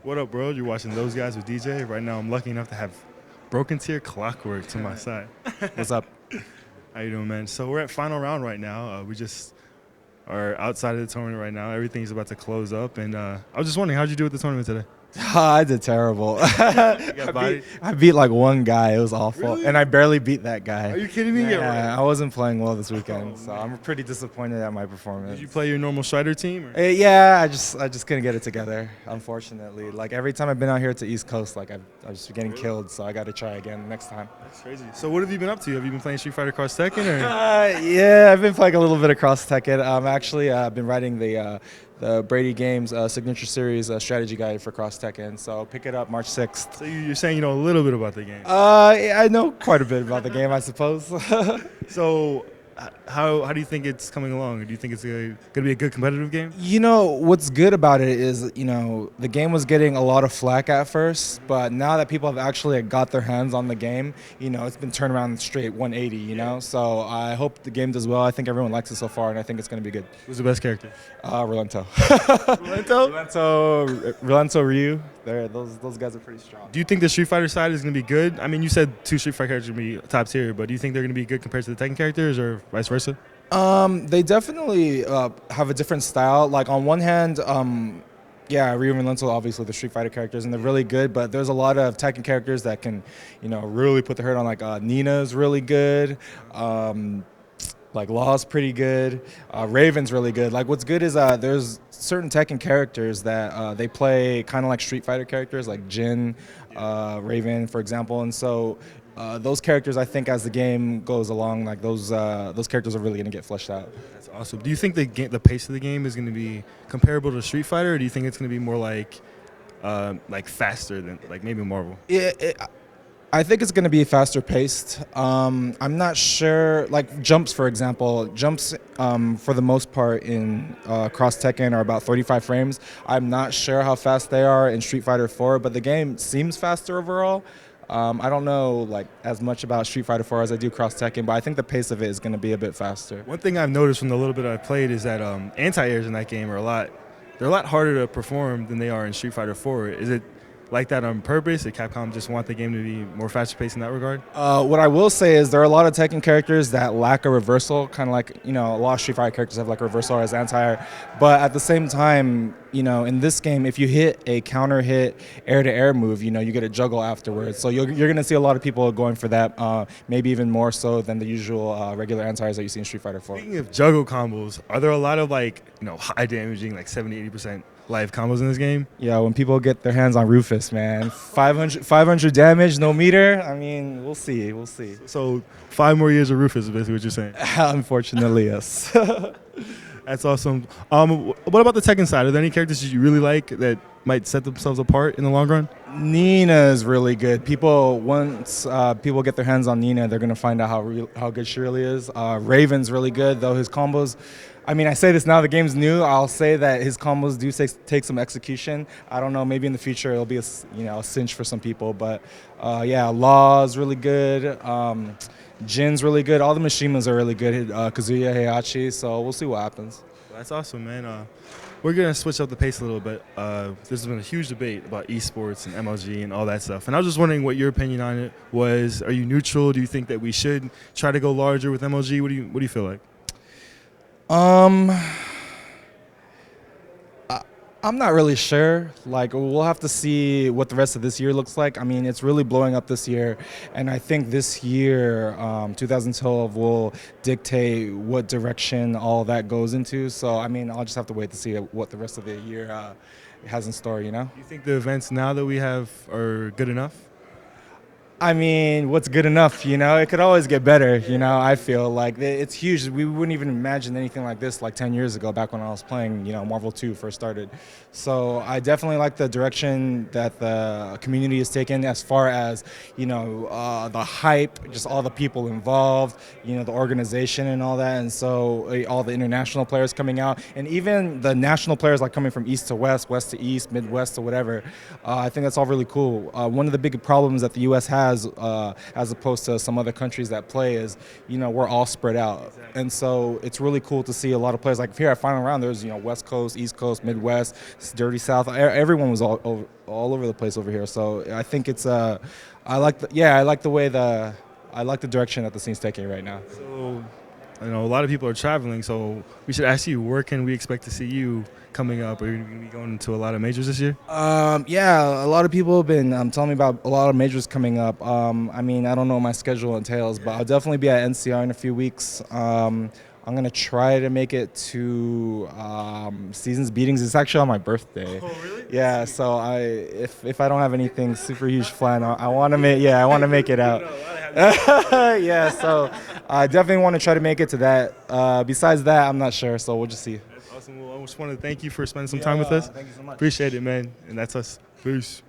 What up, bro? You're watching Those Guys with DJ. Right now, I'm lucky enough to have Broken Tier Clockwork to my side. What's up? How you doing, man? So we're at final round right now. We just are outside of the tournament right now. Everything's about to close up, and I was just wondering, how'd you do with the tournament today? I did terrible. got bodied? I beat like one guy. It was awful. Really? And I barely beat that guy. Are you kidding me? Yeah, I wasn't playing well this weekend, Oh, so man. I'm pretty disappointed at my performance. Did you play your normal Strider team? Or? Yeah, I just couldn't get it together, unfortunately. Like every time I've been out here to East Coast, like I'm just getting killed, so I got to try again next time. That's crazy. So what have you been up to? Have you been playing Street Fighter Cross Tekken? Or? Yeah, I've been playing a little bit of Cross Tekken. Actually, I've been writing the Brady Games Signature Series strategy guide for Cross Tekken, so pick it up March 6th. So you're saying you know a little bit about the game. Yeah, I know quite a bit about the game, I suppose. So how do you think it's coming along? Do you think it's going to be a good competitive game? You know, what's good about it is, you know, the game was getting a lot of flack at first, but now that people have actually got their hands on the game, you know, it's been turned around straight 180, you know? So I hope the game does well. I think everyone likes it so far, and I think it's going to be good. Who's the best character? Relento. Relento? Relento Ryu. Those guys are pretty strong. Do you think the Street Fighter side is going to be good? I mean, you said two Street Fighter characters are going to be top tier, but do you think they're going to be good compared to the Tekken characters or vice versa? They definitely have a different style. Like on one hand, yeah, Ryu and Relento, obviously the Street Fighter characters, and they're really good. But there's a lot of Tekken characters that can, you know, really put the hurt on. Like Nina's really good. Like Law's pretty good. Raven's really good. Like what's good is there's certain Tekken characters that they play kind of like Street Fighter characters, like Jin, Raven, for example, and so. Those characters, I think, as the game goes along, like those characters are really going to get fleshed out. That's awesome. Do you think the pace of the game is going to be comparable to Street Fighter, or do you think it's going to be more like faster than like maybe Marvel? Yeah, I think it's going to be faster paced. I'm not sure. Like jumps, for example, jumps for the most part in Cross Tekken are about 35 frames. I'm not sure how fast they are in Street Fighter 4, but the game seems faster overall. I don't know like as much about Street Fighter 4 as I do Cross Tekken, but I think the pace of it is going to be a bit faster. One thing I've noticed from the little bit I've played is that anti-airs in that game are a lot harder to perform than they are in Street Fighter 4. Is it like that on purpose? Did Capcom just want the game to be more faster paced in that regard? What I will say is there are a lot of Tekken characters that lack a reversal, kind of like, you know, a lot of Street Fighter characters have like a reversal as anti-air. But at the same time, you know, in this game, if you hit a counter hit air-to-air move, you know, you get a juggle afterwards. So you're going to see a lot of people going for that, maybe even more so than the usual regular anti-airs that you see in Street Fighter 4. Speaking of juggle combos, are there a lot of like, you know, high damaging, like 70-80% life combos in this game? Yeah, when people get their hands on Rufus, man, 500 damage, no meter. I mean, we'll see. So 5 more years of Rufus is basically what you're saying. Unfortunately, yes. That's awesome. What about the Tekken side? Are there any characters that you really like that might set themselves apart in the long run? Nina is really good. Once people get their hands on Nina, they're gonna find out how good she really is. Raven's really good, though his combos. I mean, I say this now, the game's new. I'll say that his combos do take some execution. I don't know, maybe in the future it'll be a cinch for some people. But yeah, Law's really good. Jin's really good. All the Mishimas are really good. Kazuya, Heihachi. So we'll see what happens. That's awesome, man. We're going to switch up the pace a little bit. There's been a huge debate about esports and MLG and all that stuff. And I was just wondering what your opinion on it was. Are you neutral? Do you think that we should try to go larger with MLG? What do you feel like? I'm not really sure. Like, we'll have to see what the rest of this year looks like. I mean, it's really blowing up this year, and I think this year, 2012, will dictate what direction all that goes into. So, I mean, I'll just have to wait to see what the rest of the year has in store, you know? Do you think the events now that we have are good enough? I mean, what's good enough, you know? It could always get better, you know? I feel like it's huge. We wouldn't even imagine anything like this like 10 years ago, back when I was playing, you know, Marvel 2 first started. So I definitely like the direction that the community has taken as far as, you know, the hype, just all the people involved, you know, the organization and all that. And so all the international players coming out, and even the national players like coming from east to west, west to east, midwest to whatever. I think that's all really cool. One of the big problems that the U.S. has as opposed to some other countries that play is, we're all spread out. Exactly. And so it's really cool to see a lot of players. Like here at Final Round, there's, West Coast, East Coast, Midwest, Dirty South. Everyone was all over the place over here. So I think it's I like the direction that the scene's taking right now. So, I know a lot of people are traveling, so we should ask you, where can we expect to see you coming up? Are you going to be going to a lot of majors this year? Yeah, a lot of people have been telling me about a lot of majors coming up. I mean, I don't know what my schedule entails, but I'll definitely be at NCR in a few weeks. I'm going to try to make it to Seasons Beatings. It's actually on my birthday. Oh, really? Yeah, so if I don't have anything super huge planned, I want to make it out. Yeah, so I definitely want to try to make it to that. Besides that, I'm not sure, so we'll just see. That's awesome. Well, I just want to thank you for spending some time with us. Thank you so much. Appreciate it, man. And that's us. Peace.